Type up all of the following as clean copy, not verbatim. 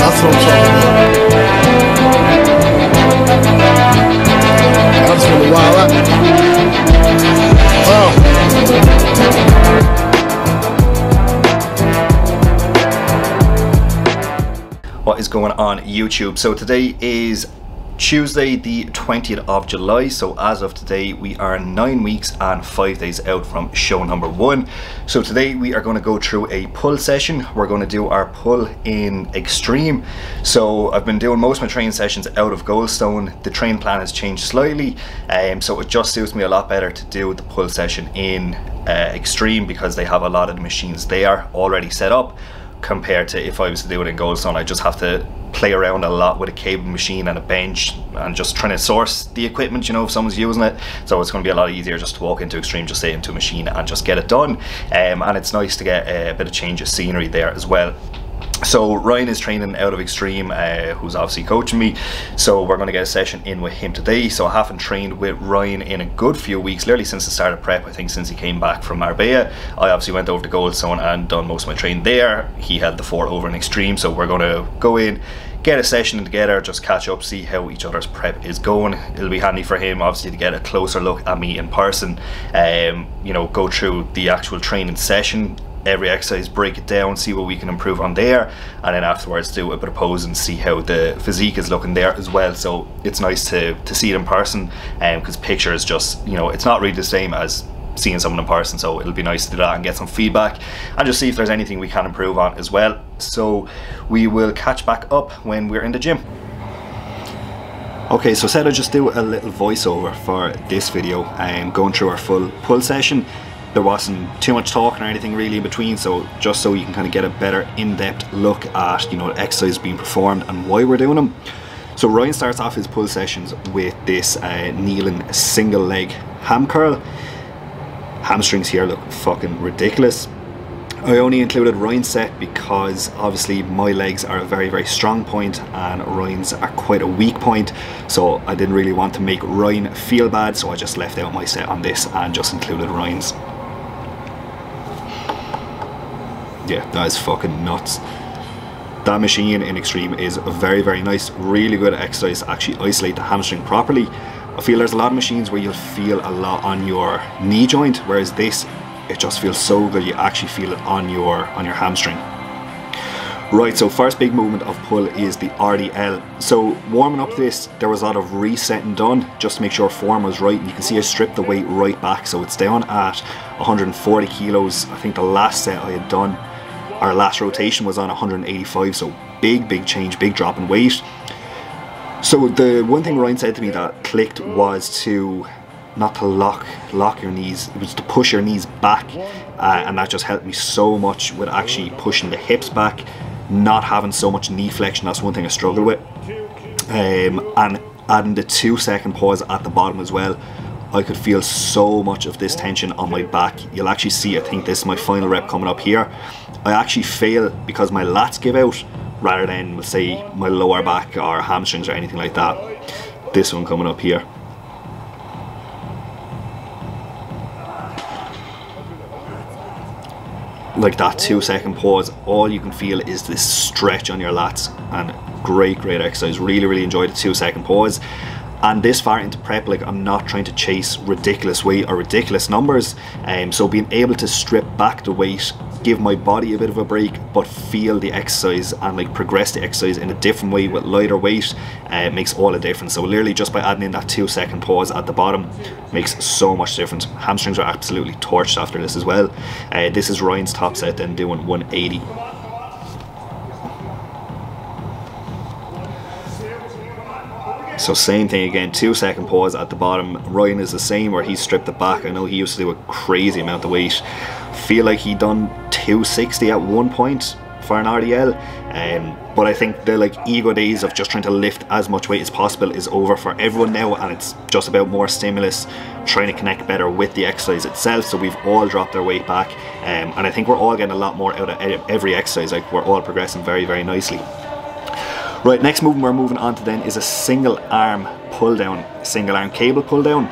That's what I'm talking about. I just want to wild out. What is going on YouTube? So today is Tuesday the 20th of July, so as of today we are 9 weeks and 5 days out from show number 1. So today we are going to go through a pull session. We're going to do our pull in extreme. So I've been doing most of my training sessions out of Goldstone. The training plan has changed slightly, so it just suits me a lot better to do the pull session in extreme because they have a lot of the machines there already set up, compared to if I was to do it in Goldstone. I just have to play around a lot with a cable machine and a bench and just trying to source the equipment, you know, if someone's using it. So it's going to be a lot easier just to walk into extreme, just say into a machine and just get it done. And it's nice to get a bit of change of scenery there as well. So Ryan is training out of extreme, who's obviously coaching me, so we're going to get a session in with him today. So I haven't trained with Ryan in a good few weeks, literally since the start of prep. I think since he came back from Marbella. I obviously went over to Goldstone and done most of my training there. He held the fort over in extreme, so we're going to go in, get a session together, just catch up, see how each other's prep is going. It'll be handy for him obviously to get a closer look at me in person, you know, go through the actual training session, every exercise, break it down, see what we can improve on there, and then afterwards do a bit of pose and see how the physique is looking there as well. So it's nice to see it in person, because pictures just, you know, it's not really the same as seeing someone in person. So it'll be nice to do that and get some feedback and just see if there's anything we can improve on as well. So we will catch back up when we're in the gym. Okay, so I said I'd just do a little voiceover for this video, going through our full pull session. There wasn't too much talking or anything really in between, so just so you can kind of get a better in-depth look at, you know, the exercises being performed and why we're doing them. So Ryan starts off his pull sessions with this kneeling single leg ham curl. Hamstrings here look fucking ridiculous. I only included Ryan's set because obviously my legs are a very, very strong point and Ryan's are quite a weak point, so I didn't really want to make Ryan feel bad, so I just left out my set on this and just included Ryan's. Yeah, that is fucking nuts. That machine in extreme is very, very nice, really good exercise to actually isolate the hamstring properly. I feel there's a lot of machines where you'll feel a lot on your knee joint, whereas this, it just feels so good, you actually feel it on your hamstring. Right, so first big movement of pull is the RDL. So warming up this, there was a lot of resetting done just to make sure form was right, and you can see I stripped the weight right back, so it's down at 140 kilos. I think the last set I had done, our last rotation was on 185, so big change, big drop in weight. So the one thing Ryan said to me that clicked was to not to lock your knees, it was to push your knees back, and that just helped me so much with actually pushing the hips back, not having so much knee flexion. That's one thing I struggle with, and adding the 2-second pause at the bottom as well. I could feel so much of this tension on my back. You'll actually see, I think this is my final rep coming up here. I actually fail because my lats give out rather than, let's say, my lower back or hamstrings or anything like that. This one coming up here. Like that 2-second pause, all you can feel is this stretch on your lats, and great exercise. Really enjoyed the 2-second pause. And this far into prep, like, I'm not trying to chase ridiculous weight or ridiculous numbers, so being able to strip back the weight, give my body a bit of a break, but feel the exercise and like progress the exercise in a different way with lighter weight, makes all the difference. So literally just by adding in that 2-second pause at the bottom makes so much difference. Hamstrings are absolutely torched after this as well. This is Ryan's top set, then doing 180. So same thing again, 2-second pause at the bottom. Ryan is the same, where he's stripped it back. I know he used to do a crazy amount of weight. Feel like he done 260 at one point for an RDL, but I think the like ego days of just trying to lift as much weight as possible is over for everyone now, and it's just about more stimulus, trying to connect better with the exercise itself. So we've all dropped our weight back, and I think we're all getting a lot more out of every exercise. Like, we're all progressing very nicely. Right, next movement we're moving on to then is a single arm pull down, single arm cable pull down.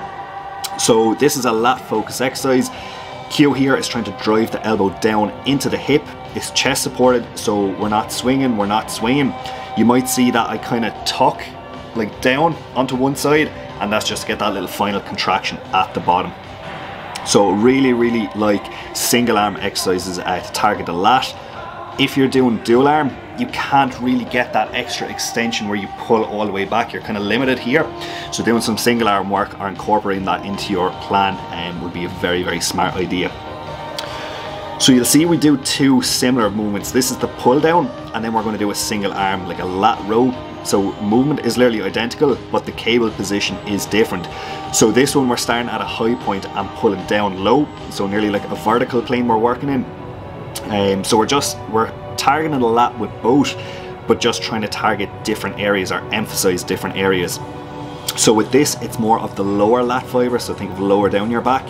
So this is a lat focused exercise. cue here is trying to drive the elbow down into the hip. It's chest supported, so we're not swinging, we're not swinging. You might see that I kind of tuck like down onto one side, and that's just to get that little final contraction at the bottom. So really like single arm exercises to target the lat. If you're doing dual arm, you can't really get that extra extension where you pull all the way back. You're kind of limited here. So doing some single arm work or incorporating that into your plan would be a very smart idea. So you'll see we do two similar movements. This is the pull down, and then we're going to do a single arm, like a lat row. So movement is literally identical, but the cable position is different. So this one we're starting at a high point and pulling down low. So nearly like a vertical plane we're working in. So we're targeting the lat with both, but just trying to target different areas or emphasize different areas. So with this, it's more of the lower lat fiber, so think of lower down your back.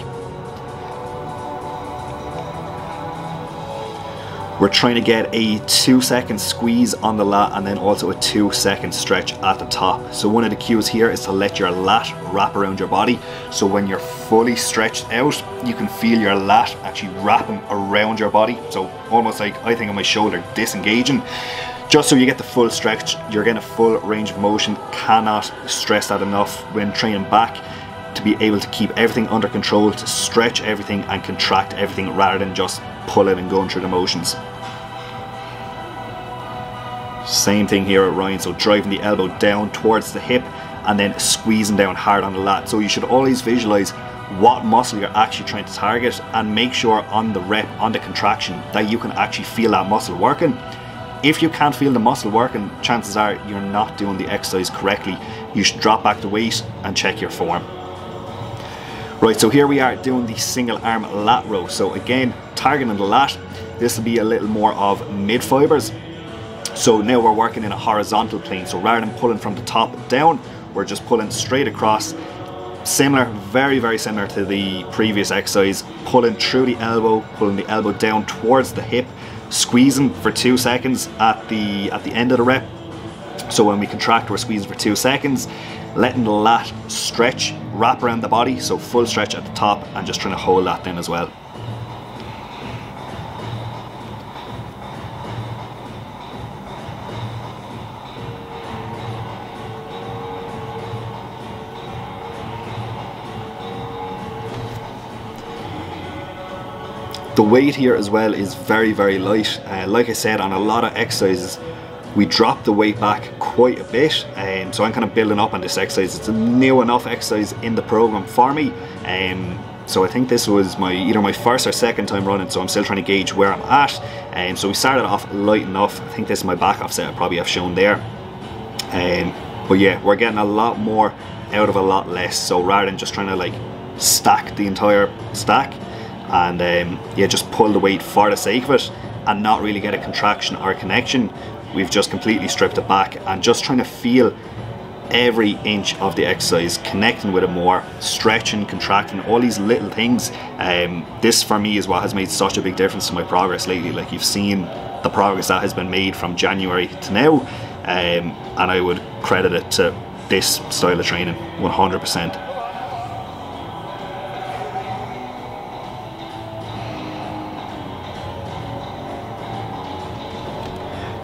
We're trying to get a 2-second squeeze on the lat and then also a 2-second stretch at the top. So one of the cues here is to let your lat wrap around your body. So when you're fully stretched out, you can feel your lat actually wrapping around your body. So almost like, I think of my shoulder disengaging. Just so you get the full stretch, you're getting a full range of motion. Cannot stress that enough when training back, to be able to keep everything under control, to stretch everything and contract everything rather than just pull it and going through the motions. Same thing here at Ryan, so driving the elbow down towards the hip and then squeezing down hard on the lat. So you should always visualize what muscle you're actually trying to target and make sure on the rep, on the contraction, that you can actually feel that muscle working. If you can't feel the muscle working, chances are you're not doing the exercise correctly. You should drop back the weight and check your form. Right, so here we are doing the single arm lat row. So again, targeting the lat, this will be a little more of mid fibers. So now we're working in a horizontal plane. So rather than pulling from the top down, we're just pulling straight across. Similar, very similar to the previous exercise. Pulling through the elbow, pulling the elbow down towards the hip, squeezing for 2 seconds at the end of the rep. So when we contract, we're squeezing for 2 seconds, letting the lat stretch, wrap around the body, so full stretch at the top, and just trying to hold that then as well. The weight here as well is very light. Like I said, on a lot of exercises, we drop the weight back quite a bit, so I'm kind of building up on this exercise. It's a new enough exercise in the program for me, so I think this was either my first or second time running, so I'm still trying to gauge where I'm at. So we started off light enough. I think this is my back offset I probably have shown there, but yeah, we're getting a lot more out of a lot less. So rather than just trying to like stack the entire stack and yeah, just pull the weight for the sake of it and not really get a contraction or a connection, we've just completely stripped it back and just trying to feel every inch of the exercise, connecting with it more, stretching, contracting, all these little things. This for me is what has made such a big difference to my progress lately. Like, you've seen the progress that has been made from January to now, and I would credit it to this style of training 100%.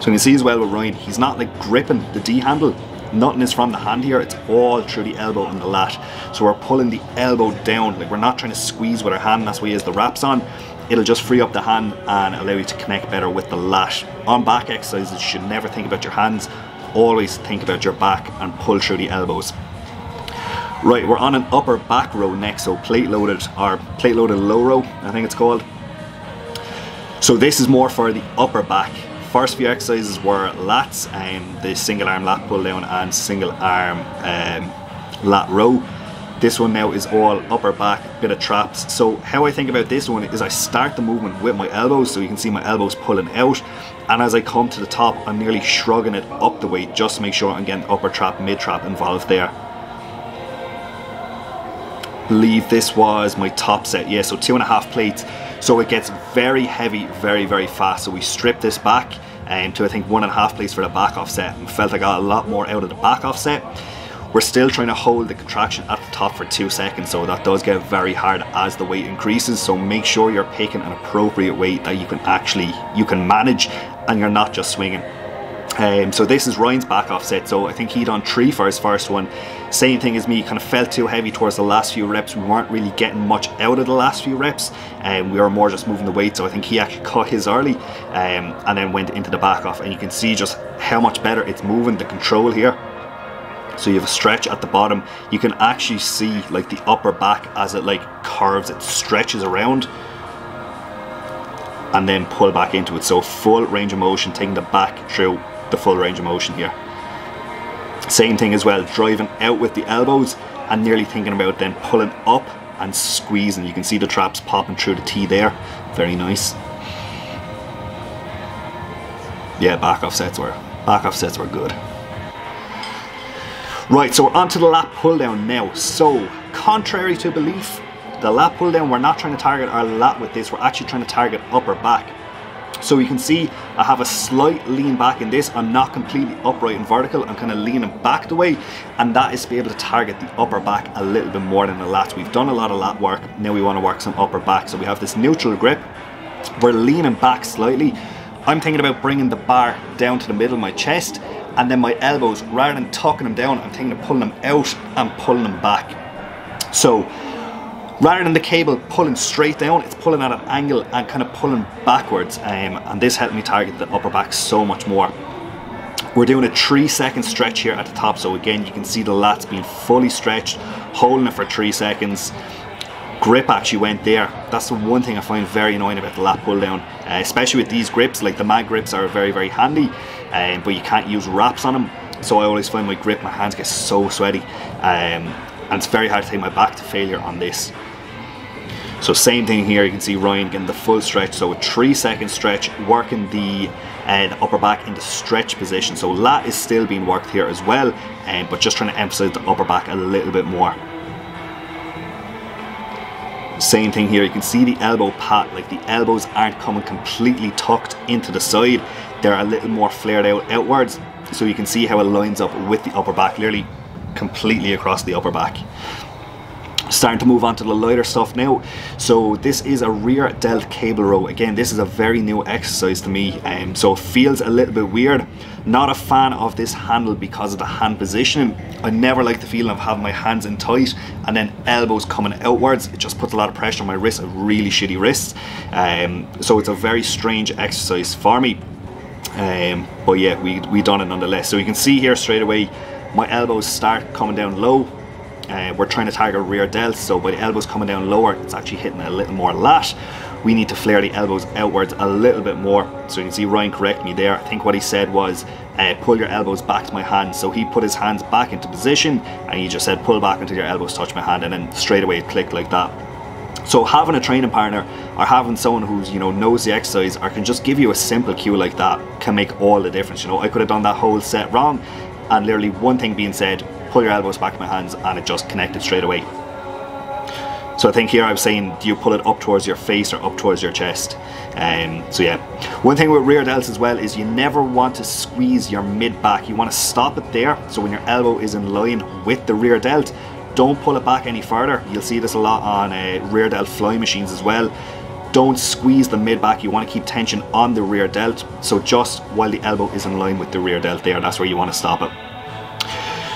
So you can see as well with Ryan, he's not like gripping the D handle. Nothing is from the hand here, it's all through the elbow and the lat. So we're pulling the elbow down, like we're not trying to squeeze with our hand, that's why he has the wraps on. It'll just free up the hand and allow you to connect better with the lat. On back exercises, you should never think about your hands, always think about your back and pull through the elbows. Right, we're on an upper back row next, so plate loaded low row, I think it's called. So this is more for the upper back. First few exercises were lats, the single arm lat pull down and single arm lat row. This one now is all upper back, bit of traps. So how I think about this one is I start the movement with my elbows, so you can see my elbows pulling out, and as I come to the top, I'm nearly shrugging it up the weight just to make sure I'm getting upper trap, mid trap involved there. I believe this was my top set, yeah, so 2.5 plates. So it gets very heavy, very fast. So we stripped this back to I think 1.5 plates for the back offset, and felt I got a lot more out of the back offset. we're still trying to hold the contraction at the top for 2 seconds, so that does get very hard as the weight increases. So make sure you're picking an appropriate weight that you can manage and you're not just swinging. So this is Ryan's back off set, so I think he done 3 for his first one. Same thing as me, kind of felt too heavy towards the last few reps. We weren't really getting much out of the last few reps, and we were more just moving the weight, so I think he actually cut his early and then went into the back off, and you can see just how much better it's moving, the control here. So you have a stretch at the bottom. You can actually see like the upper back as it like curves, it stretches around and then pull back into it. So full range of motion, taking the back through the full range of motion here. Same thing as well, driving out with the elbows and nearly thinking about then pulling up and squeezing. You can see the traps popping through the T there. Very nice. Yeah, back off sets were good. Right, so we're on to the lat pull down now. So contrary to belief, the lat pull down, we're not trying to target our lat with this, we're actually trying to target upper back. So you can see I have a slight lean back in this. I'm not completely upright and vertical, I'm kind of leaning back the way, and that is to be able to target the upper back a little bit more than the lats. We've done a lot of lat work, now we want to work some upper back. So we have this neutral grip, we're leaning back slightly. I'm thinking about bringing the bar down to the middle of my chest, and then my elbows, rather than tucking them down, I'm thinking of pulling them out and pulling them back. So rather than the cable pulling straight down, it's pulling at an angle and kind of pulling backwards, and this helped me target the upper back so much more. We're doing a 3-second stretch here at the top, so again you can see the lats being fully stretched, holding it for 3 seconds. Grip actually went there. That's the one thing I find very annoying about the lat pull down, especially with these grips. Like the mag grips are very, very handy, but you can't use wraps on them, so I always find my grip, my hands get so sweaty, and it's very hard to take my back to failure on this. So same thing here, you can see Ryan getting the full stretch, so a 3-second stretch, working the upper back in the stretch position. So lat is still being worked here as well, but just trying to emphasize the upper back a little bit more. Same thing here, you can see the elbow pat, like the elbows aren't coming completely tucked into the side, they're a little more flared out outwards, so you can see how it lines up with the upper back, literally completely across the upper back. Starting to move on to the lighter stuff now. So this is a rear delt cable row. Again, this is a very new exercise to me, so it feels a little bit weird. Not a fan of this handle because of the hand positioning. I never like the feeling of having my hands in tight and then elbows coming outwards. It just puts a lot of pressure on my wrists. I have really shitty wrists, so it's a very strange exercise for me, but yeah, we done it nonetheless. So you can see here straight away my elbows start coming down low. We're trying to target rear delts, so by the elbows coming down lower, it's actually hitting a little more lat. We need to flare the elbows outwards a little bit more. So you can see Ryan correct me there. I think what he said was pull your elbows back to my hand. So he put his hands back into position and he just said pull back until your elbows touch my hand, and then straight away it clicked like that. So having a training partner or having someone who's, you know, knows the exercise or can just give you a simple cue like that can make all the difference. You know, I could have done that whole set wrong and literally one thing being said, pull your elbows back to my hands, and it just connected straight away. So I think here I was saying, do you pull it up towards your face or up towards your chest? So yeah, one thing with rear delts as well is you never want to squeeze your mid back. You want to stop it there, so when your elbow is in line with the rear delt, don't pull it back any further. You'll see this a lot on rear delt fly machines as well. Don't squeeze the mid back, you want to keep tension on the rear delt, so just while the elbow is in line with the rear delt there, that's where you want to stop it.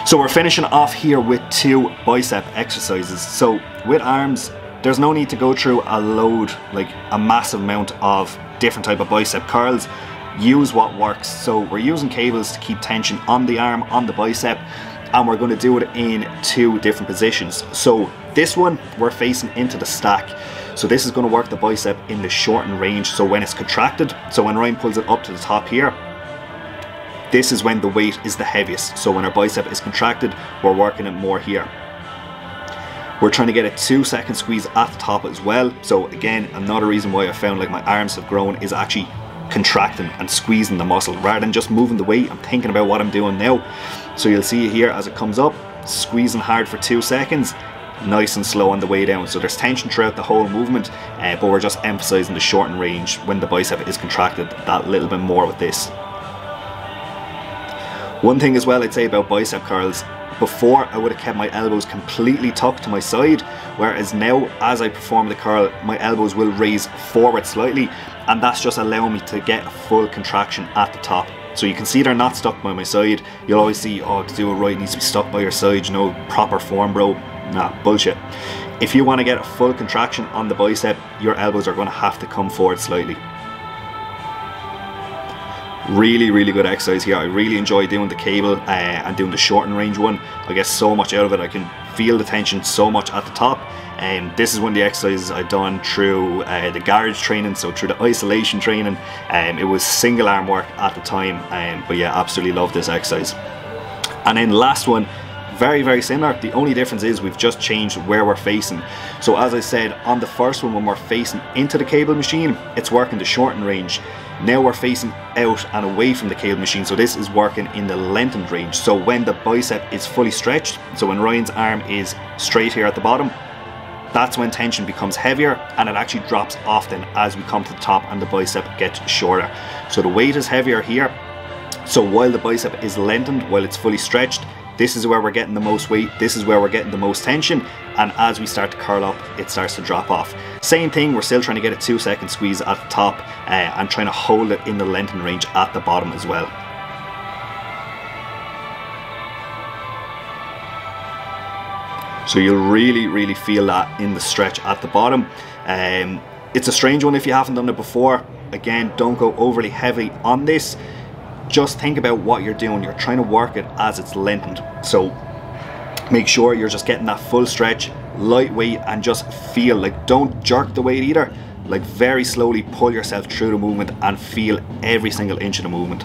So we're finishing off here with 2 bicep exercises. So with arms, there's no need to go through a load, like a massive amount of different type of bicep curls. Use what works. So we're using cables to keep tension on the arm, on the bicep, and we're going to do it in 2 different positions. So this one, we're facing into the stack. So this is going to work the bicep in the shortened range. So when it's contracted, so when Ryan pulls it up to the top here, this is when the weight is the heaviest. So when our bicep is contracted, we're working it more here. We're trying to get a 2-second squeeze at the top as well. So again, another reason why I found like my arms have grown is actually contracting and squeezing the muscle rather than just moving the weight. I'm thinking about what I'm doing now. So you'll see here as it comes up, squeezing hard for 2 seconds, nice and slow on the way down. So there's tension throughout the whole movement, but we're just emphasizing the shortened range when the bicep is contracted that little bit more with this. One thing as well I'd say about bicep curls, before I would have kept my elbows completely tucked to my side, whereas now as I perform the curl, my elbows will raise forward slightly, and that's just allowing me to get a full contraction at the top. So you can see they're not stuck by my side. You'll always see, oh, to do it right, it needs to be stuck by your side, you know, proper form, bro. Nah, bullshit. If you want to get a full contraction on the bicep, your elbows are going to have to come forward slightly. Really, really good exercise here. I really enjoy doing the cable and doing the short and range one. I get so much out of it. I can feel the tension so much at the top. And this is one of the exercises I've done through the garage training, so through the isolation training. It was single arm work at the time, but yeah, absolutely love this exercise. And then last one, very, very similar. The only difference is we've just changed where we're facing. So as I said, on the first one, when we're facing into the cable machine, it's working the shortened range. Now we're facing out and away from the cable machine, so this is working in the lengthened range. So when the bicep is fully stretched, so when Ryan's arm is straight here at the bottom, that's when tension becomes heavier, and it actually drops off then as we come to the top and the bicep gets shorter. So the weight is heavier here. So while the bicep is lengthened, while it's fully stretched, this is where we're getting the most weight, this is where we're getting the most tension, and as we start to curl up, it starts to drop off. Same thing, we're still trying to get a 2-second squeeze at the top and trying to hold it in the lengthened range at the bottom as well. So you'll really, really feel that in the stretch at the bottom. It's a strange one if you haven't done it before. Again, don't go overly heavy on this. Just think about what you're doing. You're trying to work it as it's lengthened. So make sure you're just getting that full stretch, lightweight, and just feel, like, don't jerk the weight either. Like, very slowly pull yourself through the movement and feel every single inch of the movement.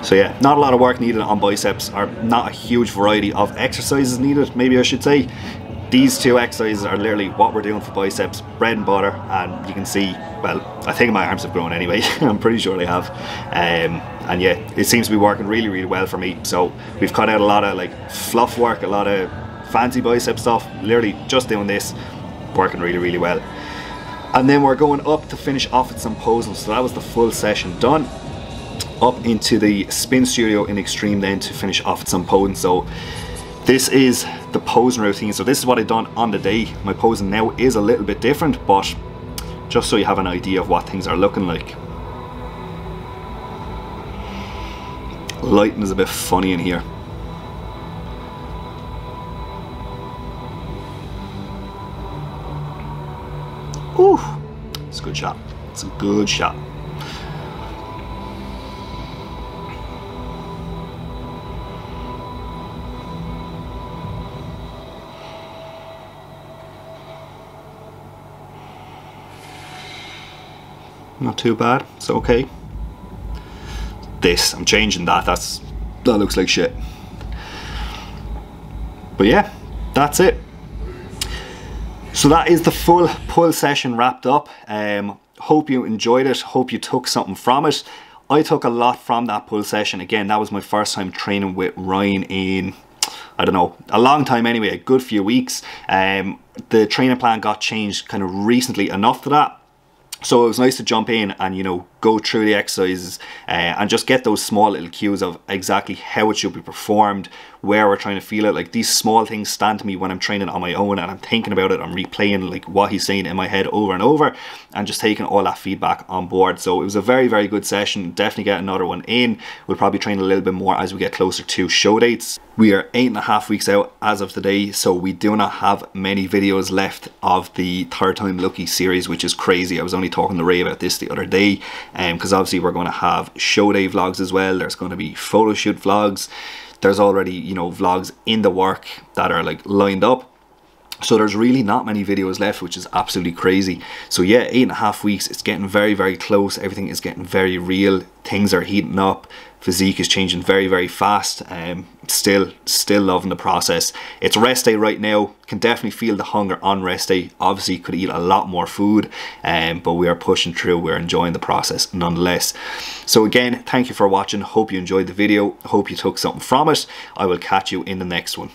So yeah, not a lot of work needed on biceps, or not a huge variety of exercises needed, maybe I should say. These two exercises are literally what we're doing for biceps, bread and butter, and you can see, well, I think my arms have grown anyway. I'm pretty sure they have. And yeah, it seems to be working really, really well for me. So we've cut out a lot of like fluff work, a lot of fancy bicep stuff, literally just doing this, working really, really well. And then we're going up to finish off with some posing. So that was the full session done. Up into the spin studio in Extreme then to finish off with some posing. So this is the posing routine. So this is what I've done on the day. My posing now is a little bit different, but just so you have an idea of what things are looking like. Lighting is a bit funny in here. Ooh, it's a good shot. It's a good shot. Not too bad, it's okay. This, I'm changing that, that looks like shit. But yeah, that's it. So that is the full pull session wrapped up. Hope you enjoyed it, hope you took something from it. I took a lot from that pull session. Again, that was my first time training with Ryan in, I don't know, a long time anyway, a good few weeks. The training plan got changed kind of recently enough to that. So it was nice to jump in and, you know, go through the exercises and just get those small little cues of exactly how it should be performed, where we're trying to feel it. Like, these small things stand to me when I'm training on my own and I'm thinking about it. I'm replaying like what he's saying in my head over and over and just taking all that feedback on board. So it was a very, very good session. Definitely get another one in. We'll probably train a little bit more as we get closer to show dates. We are 8.5 weeks out as of today, so we do not have many videos left of the Third Time Lucky series, which is crazy. I was only talking to Ray about this the other day, because obviously we're going to have show day vlogs as well. There's going to be photo shoot vlogs. There's already, you know, vlogs in the work that are like lined up. So there's really not many videos left, which is absolutely crazy. So yeah, 8.5 weeks, it's getting very, very close. Everything is getting very real. Things are heating up. Physique is changing very, very fast. Still loving the process. It's rest day right now. Can definitely feel the hunger on rest day. Obviously could eat a lot more food, but we are pushing through. We're enjoying the process nonetheless. So again, thank you for watching. Hope you enjoyed the video. Hope you took something from it. I will catch you in the next one.